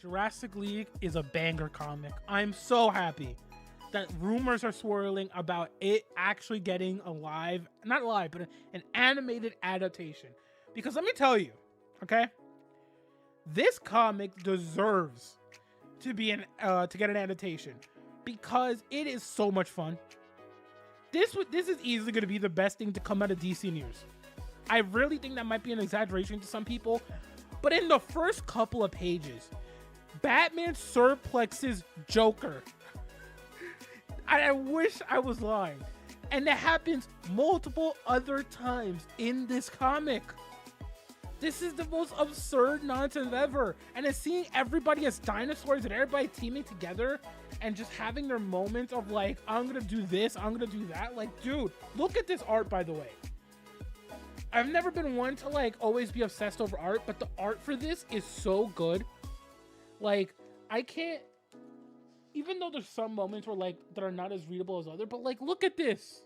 Jurassic League is a banger comic. I'm so happy that rumors are swirling about it actually getting a live, not live, but an animated adaptation. Because let me tell you, okay, this comic deserves to be to get an adaptation because it is so much fun. This is easily going to be the best thing to come out of DC News. I really think that might be an exaggeration to some people, but in the first couple of pages, Batman surplexes Joker. I wish I was lying. And that happens multiple other times in this comic. This is the most absurd nonsense ever. And it's seeing everybody as dinosaurs and everybody teaming together and just having their moments of like, I'm gonna do this, I'm gonna do that. Like, dude, look at this art, by the way. I've never been one to like always be obsessed over art, but the art for this is so good. Like, I can't, even though there's some moments where like that are not as readable as other, but like, look at this.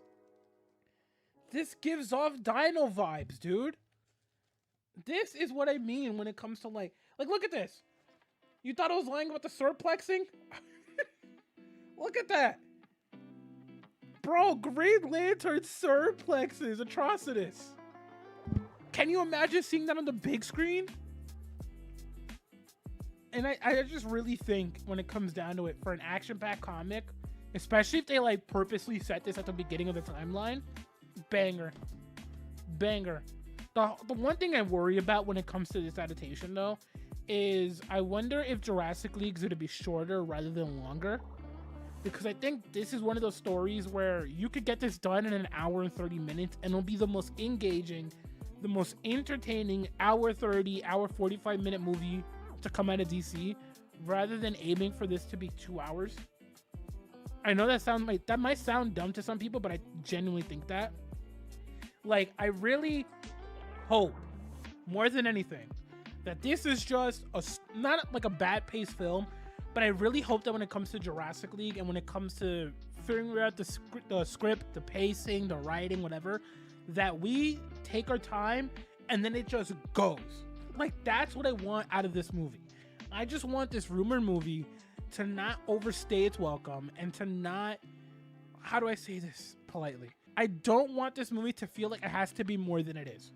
This gives off dino vibes, dude. This is what I mean when it comes to like look at this. You thought I was lying about the surplexing? Look at that. Bro, Green Lantern surplexes Atrocitus. Can you imagine seeing that on the big screen? And I just really think when it comes down to it, for an action-packed comic, especially if they like purposely set this at the beginning of the timeline, banger. Banger. The one thing I worry about when it comes to this adaptation though, is I wonder if Jurassic League is going to be shorter rather than longer. Because I think this is one of those stories where you could get this done in an hour and 30 minutes and it'll be the most engaging, the most entertaining hour 30, hour 45 minute movie to come out of DC, rather than aiming for this to be 2 hours. I know that might sound dumb to some people, but I genuinely think that. Like, I really hope, more than anything, that this is just not like a bad paced film, but I really hope that when it comes to Jurassic League and when it comes to figuring out the script, the pacing, the writing, whatever, that we take our time and then it just goes. Like, that's what I want out of this movie. I just want this rumored movie to not overstay its welcome and to not, how do I say this politely? I don't want this movie to feel like it has to be more than it is.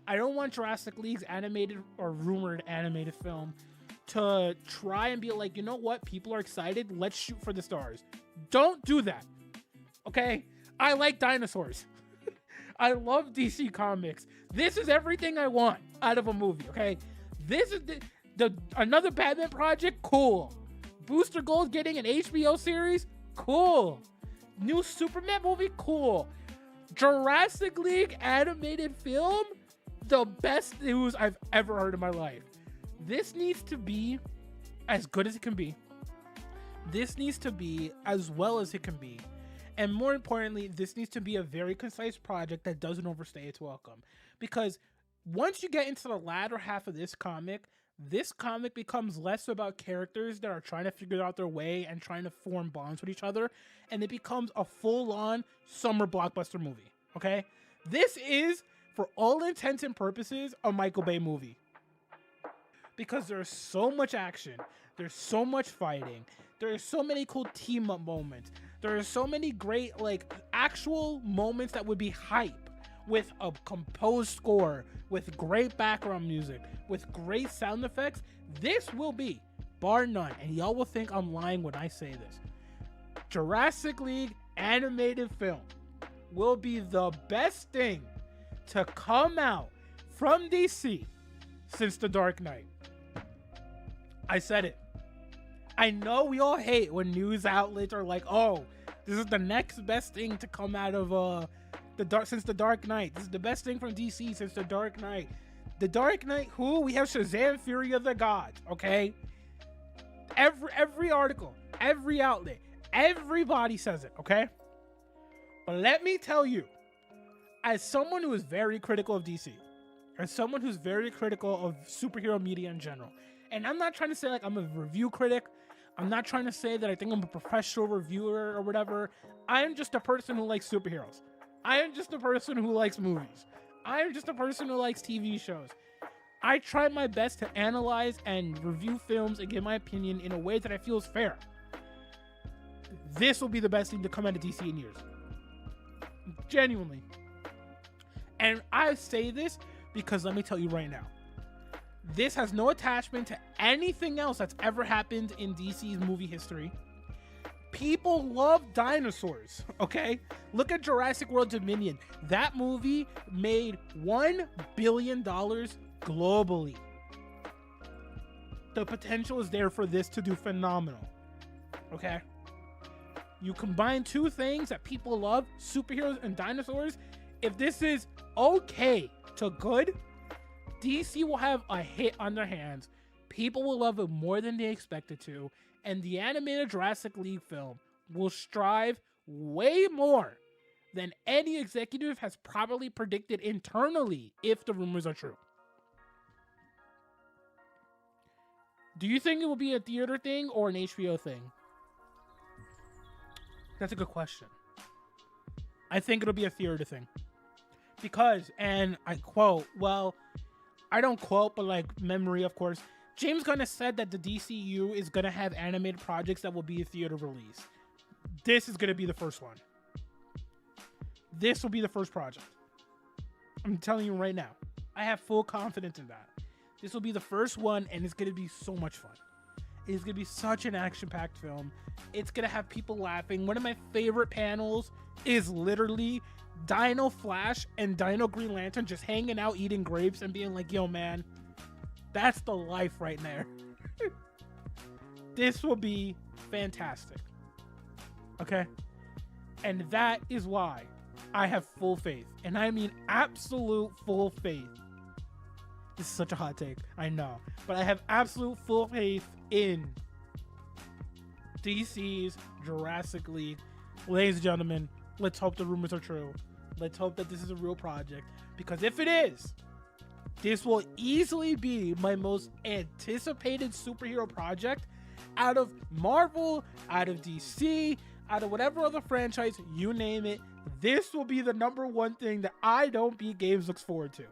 I don't want Jurassic League's animated or rumored animated film to try and be like, you know what? People are excited. Let's shoot for the stars. Don't do that. Okay? I like dinosaurs. I love DC Comics. This is everything I want out of a movie, okay? This is the another Batman project, cool. Booster Gold getting an HBO series, cool. New Superman movie, cool. Jurassic League animated film, the best news I've ever heard in my life. This needs to be as good as it can be. This needs to be as well as it can be. And more importantly, this needs to be a very concise project that doesn't overstay its welcome. Because once you get into the latter half of this comic becomes less about characters that are trying to figure out their way and trying to form bonds with each other. And it becomes a full-on summer blockbuster movie. Okay? This is, for all intents and purposes, a Michael Bay movie. Because there's so much action. There's so much fighting. There's so many cool team-up moments. There are so many great, like, actual moments that would be hype with a composed score, with great background music, with great sound effects. This will be, bar none, and y'all will think I'm lying when I say this, Jurassic League animated film will be the best thing to come out from DC since The Dark Knight. I said it. I know we all hate when news outlets are like, oh, this is the next best thing to come out of since The Dark Knight. This is the best thing from DC since The Dark Knight. The Dark Knight, who? We have Shazam! Fury of the Gods, okay? Every article, every outlet, everybody says it, okay? But let me tell you, as someone who is very critical of DC, as someone who's very critical of superhero media in general, and I'm not trying to say like I'm a review critic, I'm not trying to say that I think I'm a professional reviewer or whatever. I am just a person who likes superheroes. I am just a person who likes movies. I am just a person who likes TV shows. I try my best to analyze and review films and give my opinion in a way that I feel is fair. This will be the best thing to come out of DC in years. Genuinely. And I say this because let me tell you right now. This has no attachment to anything else that's ever happened in DC's movie history. People love dinosaurs, okay? Look at Jurassic World Dominion. That movie made $1 billion globally. The potential is there for this to do phenomenal, okay? You combine two things that people love, superheroes and dinosaurs. If this is okay to good, DC will have a hit on their hands. People will love it more than they expected to. And the animated Jurassic League film will strive way more than any executive has probably predicted internally if the rumors are true. Do you think it will be a theater thing or an HBO thing? That's a good question. I think it'll be a theater thing. Because, and I quote, well, I don't quote, but like memory, of course, James Gunn has said that the DCU is going to have animated projects that will be a theater release. This is going to be the first one. This will be the first project. I'm telling you right now. I have full confidence in that. This will be the first one, and it's going to be so much fun. It's going to be such an action-packed film. It's going to have people laughing. One of my favorite panels is literally Dino Flash and Dino Green Lantern just hanging out eating grapes and being like, yo, man, that's the life right there. This will be fantastic. Okay? And that is why I have full faith. And I mean absolute full faith. This is such a hot take, I know. But I have absolute full faith in DC's Jurassic League. Ladies and gentlemen, let's hope the rumors are true. Let's hope that this is a real project. Because if it is, this will easily be my most anticipated superhero project out of Marvel, out of DC, out of whatever other franchise, you name it. This will be the number one thing that IDontBeatGames looks forward to.